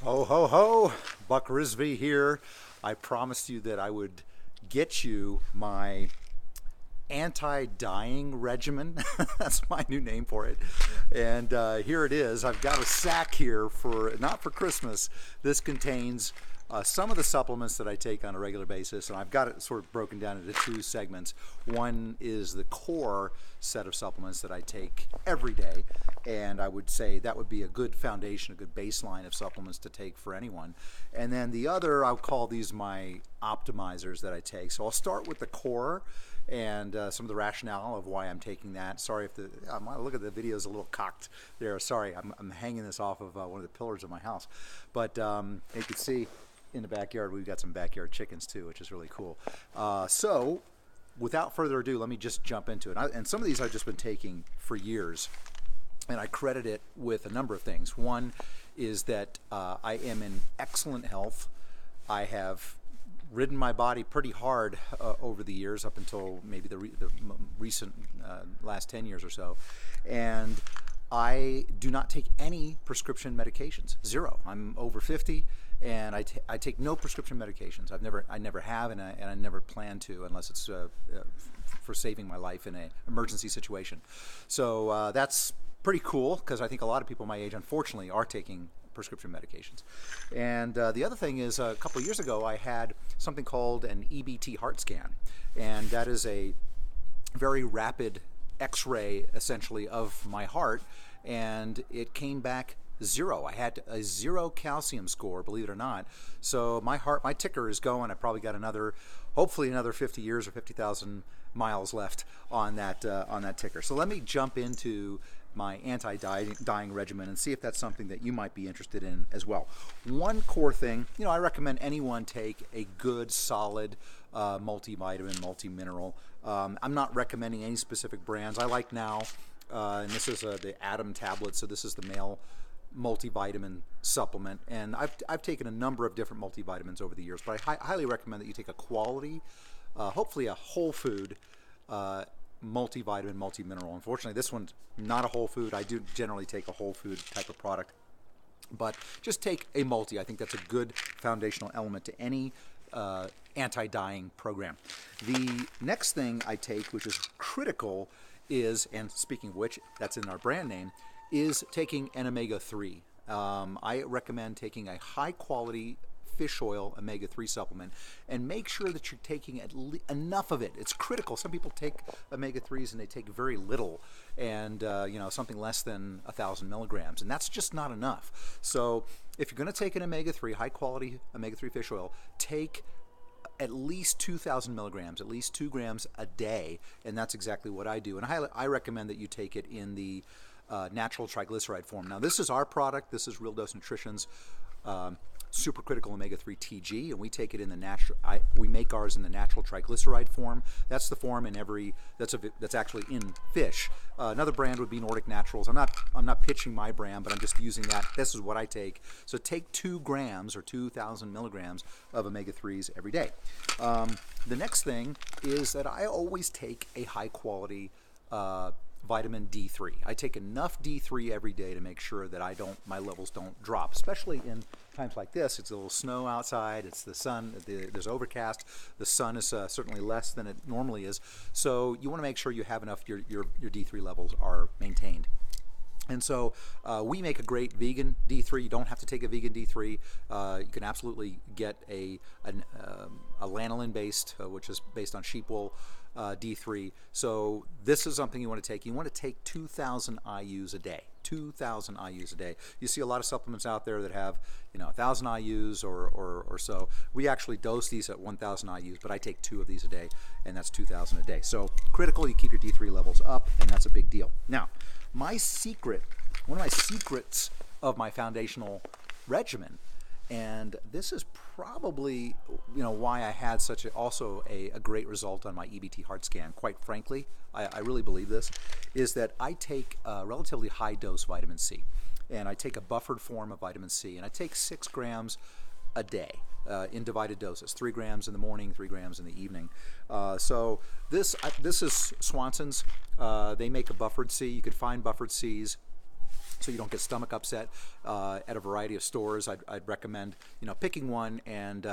Ho, ho, ho! Buck Rizvi here. I promised you that I would get you my anti-dying regimen. That's my new name for it. And here it is. I've got a sack here for, not for Christmas. This contains some of the supplements that I take on a regular basis, and I've got it sort of broken down into two segments. One is the core set of supplements that I take every day, and I would say that would be a good foundation, a good baseline of supplements to take for anyone. And then the other, I'll call these my optimizers that I take. So I'll start with the core and some of the rationale of why I'm taking that. Sorry if the look at the video is a little cocked there. Sorry, I'm hanging this off of one of the pillars of my house, but you can see in the backyard we've got some backyard chickens too, which is really cool. So without further ado, let me just jump into it. And some of these I've just been taking for years, and I credit it with a number of things. One is that I am in excellent health. I have ridden my body pretty hard over the years, up until maybe the recent last 10 years or so, and I do not take any prescription medications. Zero. I'm over 50, and I take no prescription medications. I never have, and I never plan to, unless it's for saving my life in an emergency situation. So that's pretty cool, because I think a lot of people my age, unfortunately, are taking prescription medications. And the other thing is, a couple of years ago, I had something called an EBT heart scan, and that is a very rapid X-ray, essentially, of my heart, and it came back zero. I had a 0 calcium score, believe it or not. So my ticker is going. I probably got hopefully another 50 years or 50,000 miles left on that ticker. So let me jump into my anti-dying regimen and see if that's something that you might be interested in as well. One core thing, I recommend anyone take a good, solid multivitamin, multi-mineral. I'm not recommending any specific brands. I like now, and this is the Atom tablet, so this is the male multivitamin supplement, and I've taken a number of different multivitamins over the years, but I highly recommend that you take a quality, hopefully a whole food multivitamin, multi-mineral. Unfortunately, this one's not a whole food. I do generally take a whole food type of product, but just take a multi. I think that's a good foundational element to any anti-dying program. The next thing I take, which is critical, is, and speaking of which, that's in our brand name, is taking an omega-3. I recommend taking a high-quality fish oil omega-3 supplement, and make sure that you're taking enough of it. It's critical. Some people take omega-3s and they take very little, and something less than 1,000 milligrams, and that's just not enough. So if you're going to take an omega-3, high-quality omega-3 fish oil, take at least 2,000 milligrams, at least 2 grams a day, and that's exactly what I do. And I recommend that you take it in the natural triglyceride form. Now, this is our product. This is RealDose Nutrition's supercritical omega-3 TG, and we take it in the natural. We make ours in the natural triglyceride form. That's the form in that's actually in fish. Another brand would be Nordic Naturals. I'm not pitching my brand, but I'm just using that. This is what I take. So take 2 grams or 2,000 milligrams of omega-3s every day. The next thing is that I always take a high quality vitamin D3. I take enough D3 every day to make sure that my levels don't drop, especially in times like this. It's a little snow outside, it's the sun, there's overcast, the sun is certainly less than it normally is, so you want to make sure you have enough, your D3 levels are maintained. And so we make a great vegan D3. You don't have to take a vegan D3. You can absolutely get a lanolin-based, which is based on sheep wool, D3. So this is something you want to take. You want to take 2,000 IUs a day. 2,000 IUs a day. You see a lot of supplements out there that have 1,000 IUs or so. We actually dose these at 1,000 IUs, but I take 2 of these a day, and that's 2,000 a day. So critical, you keep your D3 levels up, and that's a big deal. Now, one of my secrets of my foundational regimen, and this is probably why I had also a great result on my EBT heart scan. Quite frankly, I really believe this, is that I take a relatively high dose vitamin C, and I take a buffered form of vitamin C, and I take 6 grams a day in divided doses, 3 grams in the morning, 3 grams in the evening. So this is Swanson's. They make a buffered C. You could find buffered Cs so you don't get stomach upset at a variety of stores. I'd recommend picking one and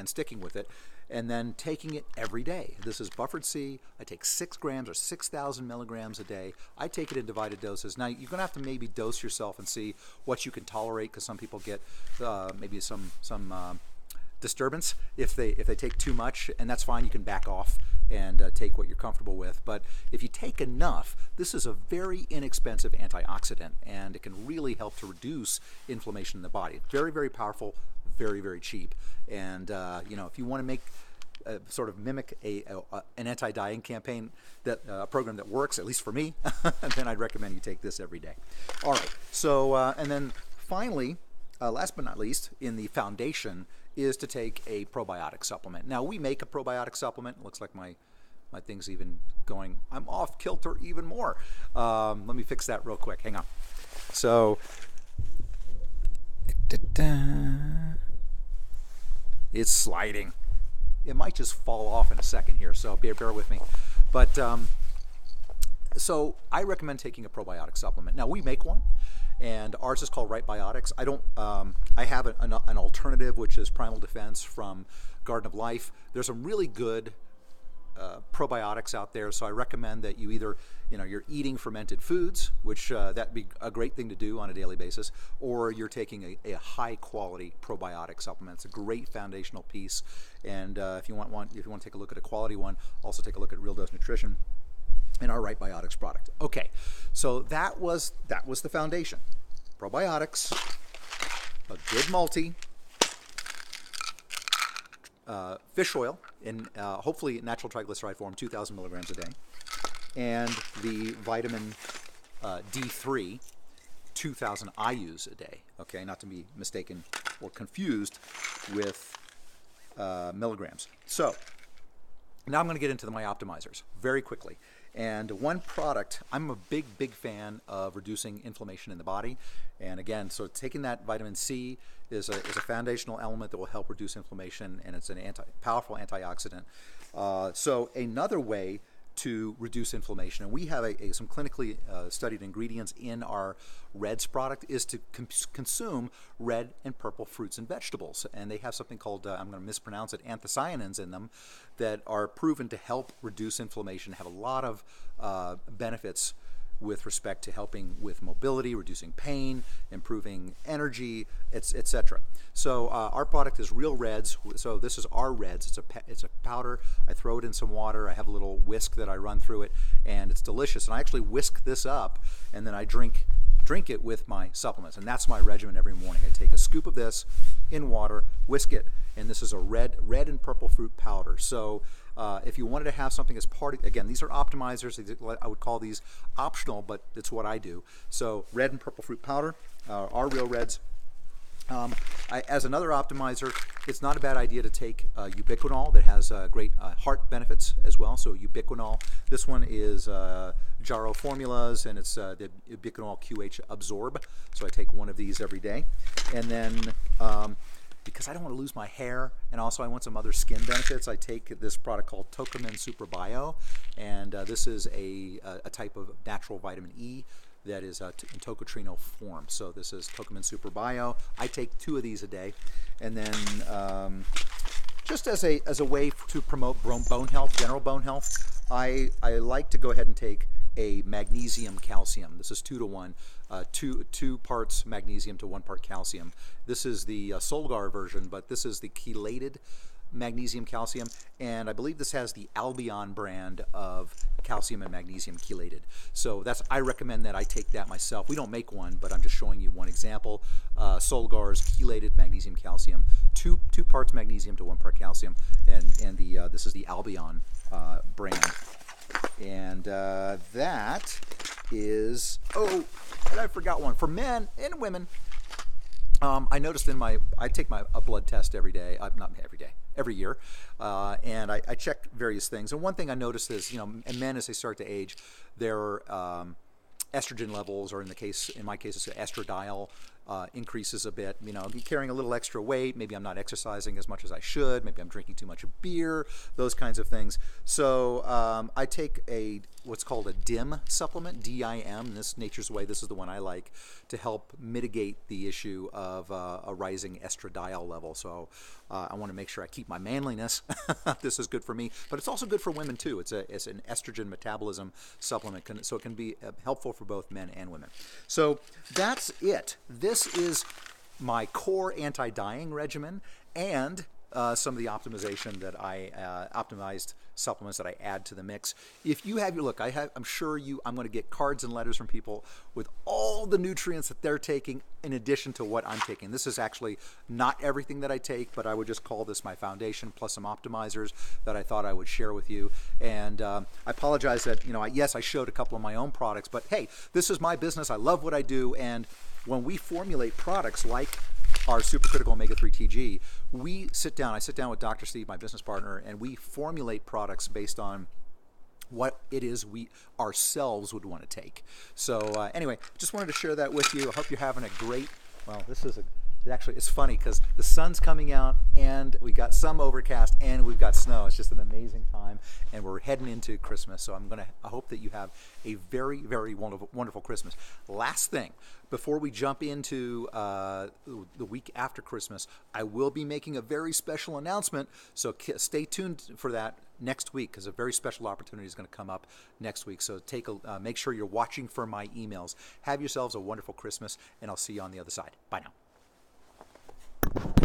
sticking with it, and then taking it every day. This is buffered C. I take 6 grams or 6,000 milligrams a day. I take it in divided doses. Now you're gonna have to maybe dose yourself and see what you can tolerate, because some people get maybe some disturbance if they take too much, and that's fine. You can back off and take what you're comfortable with. But if you take enough, this is a very inexpensive antioxidant, and it can really help to reduce inflammation in the body. Very, very powerful, very, very cheap. And if you want to make sort of mimic an anti-dying campaign, that a program that works, at least for me, then I'd recommend you take this every day. All right. So and then finally, last but not least, in the foundation is to take a probiotic supplement. Now we make a probiotic supplement. It looks like my thing's even going, I'm off kilter even more. Let me fix that real quick. Hang on. So it's sliding. It might just fall off in a second here, so bear with me. But so I recommend taking a probiotic supplement. Now we make one, and ours is called Right Biotics. I have an alternative, which is Primal Defense from Garden of Life. There's some really good probiotics out there, so I recommend that you either you're eating fermented foods, which that'd be a great thing to do on a daily basis, or you're taking a high quality probiotic supplement. It's a great foundational piece, and if you want to take a look at a quality one, also take a look at RealDose Nutrition and our Right Biotics product. Okay, so that was the foundation. Probiotics, a good multi, fish oil in hopefully natural triglyceride form, 2,000 milligrams a day, and the vitamin D3, 2,000 IUs a day. Okay, not to be mistaken or confused with milligrams. So now I'm going to get into my optimizers very quickly. And one product, I'm a big fan of reducing inflammation in the body. And again, so taking that vitamin C is a foundational element that will help reduce inflammation, and it's an powerful antioxidant. So another way to reduce inflammation, and we have some clinically studied ingredients in our Reds product, is to consume red and purple fruits and vegetables. And they have something called, I'm going to mispronounce it, anthocyanins in them that are proven to help reduce inflammation, have a lot of benefits with respect to helping with mobility, reducing pain, improving energy, etc. So our product is RealReds. So this is our Reds. It's a powder. I throw it in some water. I have a little whisk that I run through it, and it's delicious. And I actually whisk this up, and then I drink it with my supplements, and that's my regimen every morning. I take a scoop of this in water, whisk it, and this is a red and purple fruit powder. So if you wanted to have something as part of, again, these are optimizers. I would call these optional, but it's what I do. So red and purple fruit powder, our RealReds. As another optimizer, it's not a bad idea to take Ubiquinol that has great heart benefits as well. So Ubiquinol, this one is Jarrow Formulas, and it's the Ubiquinol QH Absorb. So I take one of these every day. And then because I don't want to lose my hair, and also I want some other skin benefits, I take this product called Tocomin SupraBio, and this is a type of natural vitamin E that is in tocotrienol form. So this is Tocomin Super Bio. I take 2 of these a day, and then just as a way to promote bone health, general bone health, I like to go ahead and take a Magnesium Calcium. This is 2 to 1, 2 parts magnesium to 1 part calcium. This is the Solgar version, but this is the chelated Magnesium Calcium, and I believe this has the Albion brand of calcium and magnesium chelated. So I recommend that I take that myself. We don't make one, but I'm just showing you one example. Solgar's chelated Magnesium Calcium, 2 parts magnesium to 1 part calcium, and this is the Albion brand. And that is, and I forgot one for men and women. I noticed I take a blood test every day, not every day, every year, and I check various things. And one thing I noticed is, in men as they start to age, their estrogen levels, or in my case, it's estradiol, increases a bit. You know, I'm carrying a little extra weight. Maybe I'm not exercising as much as I should. Maybe I'm drinking too much beer. Those kinds of things. So I take what's called a DIM supplement, D-I-M. This Nature's Way. This is the one I like to help mitigate the issue of a rising estradiol level. So I want to make sure I keep my manliness. This is good for me, but it's also good for women too. It's an estrogen metabolism supplement, so it can be helpful for both men and women. So that's it. This is my core anti-dyeing regimen and some of the optimization that optimized supplements that I add to the mix. If you have your look, I'm sure I'm going to get cards and letters from people with all the nutrients that they're taking in addition to what I'm taking. This is actually not everything that I take, but I would just call this my foundation plus some optimizers that I thought I would share with you. And I apologize that, you know, yes, I showed a couple of my own products, but hey, this is my business. I love what I do. And when we formulate products like our supercritical omega-3 TG, I sit down with Dr. Steve, my business partner, and we formulate products based on what it is we ourselves would want to take. So anyway, just wanted to share that with you. I hope you're having a great, well, it's funny because the sun's coming out and we got some overcast and we've got snow. It's just an amazing time and we're heading into Christmas. So I hope that you have a very, very wonderful Christmas. Last thing, before we jump into the week after Christmas, I will be making a very special announcement. So stay tuned for that next week because a very special opportunity is going to come up next week. So make sure you're watching for my emails. Have yourselves a wonderful Christmas and I'll see you on the other side. Bye now.